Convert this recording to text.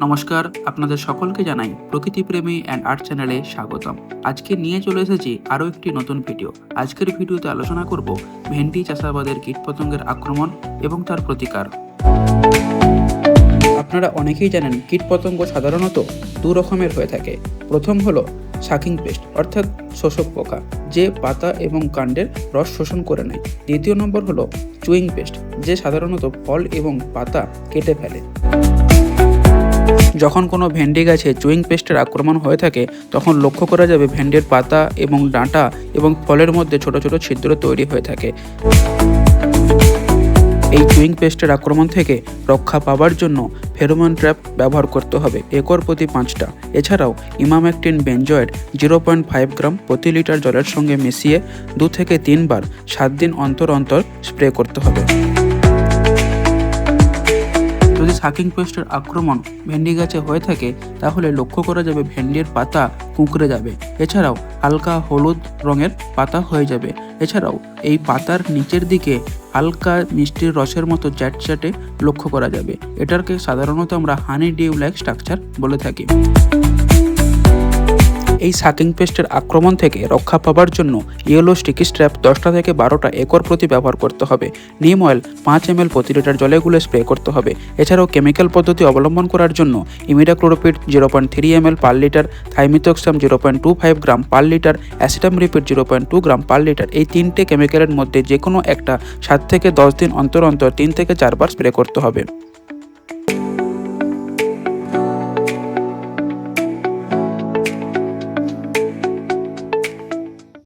নমস্কার, আপনাদের সকলকে জানাই প্রকৃতিপ্রেমী অ্যান্ড আর্ট চ্যানেলে স্বাগতম। আজকে নিয়ে চলে এসেছি আরও একটি নতুন ভিডিও। আজকের ভিডিওতে আলোচনা করব ভেন্ডি চাষাবাদের কীটপতঙ্গের আক্রমণ এবং তার প্রতিকার। আপনারা অনেকেই জানেন কীটপতঙ্গ সাধারণত দু রকমের হয়ে থাকে। প্রথম হলো শাকিং পেস্ট অর্থাৎ শোষক পোকা, যে পাতা এবং কাণ্ডের রস শোষণ করে নেয়। দ্বিতীয় নম্বর হলো চুইং পেস্ট, যে সাধারণত ফল এবং পাতা কেটে ফেলে। যখন কোনো ভেন্ডি গাছে চুইং পেস্টের আক্রমণ হয়ে থাকে তখন লক্ষ্য করা যাবে ভেন্ডির পাতা এবং ডাঁটা এবং ফলের মধ্যে ছোট ছোট ছিদ্র তৈরি হয়ে থাকে। এই চুইং পেস্টের আক্রমণ থেকে রক্ষা পাওয়ার জন্য ফেরোমন ট্র্যাপ ব্যবহার করতে হবে একর প্রতি 5টা। এছাড়াও ইমামেকটিন বেনজয়েড 0.5 গ্রাম প্রতি লিটার জলের সঙ্গে মিশিয়ে 2 থেকে 3 বার 7 দিন অন্তর অন্তর স্প্রে করতে হবে। যদি শাকিং পেস্টের আক্রমণ ভেন্ডি গাছে হয়ে থাকে তাহলে লক্ষ্য করা যাবে ভেন্ডির পাতা কুঁকড়ে যাবে। এছাড়াও হালকা হলুদ রঙের পাতা হয়ে যাবে। এছাড়াও এই পাতার নিচের দিকে হালকা মিষ্টির রসের মতো চ্যাটচ্যাটে লক্ষ্য করা যাবে। এটাকে সাধারণত আমরা হানি ডিউ লাইক স্ট্রাকচার বলে থাকি। এই শাকিং পেস্টের আক্রমণ থেকে রক্ষা পাওয়ার জন্য ইয়েলো স্টিকি স্ট্র্যাপ 10টা থেকে 12টা একর প্রতি ব্যবহার করতে হবে। নিম অয়েল 5 ml প্রতি লিটার জলে গুলে স্প্রে করতে হবে। এছাড়াও কেমিক্যাল পদ্ধতি অবলম্বন করার জন্য ইমিডাক্লোরোপিড 0.3 ml পার লিটার, থাইমিথক্সাম 0.25 গ্রাম পার লিটার, অ্যাসিটামিপ্রিড 0.2 গ্রাম পার লিটার, এই 3টে কেমিক্যালের মধ্যে যে কোনো একটা 7 থেকে 10 দিন অন্তর অন্তর 3 থেকে 4 বার স্প্রে করতে হবে।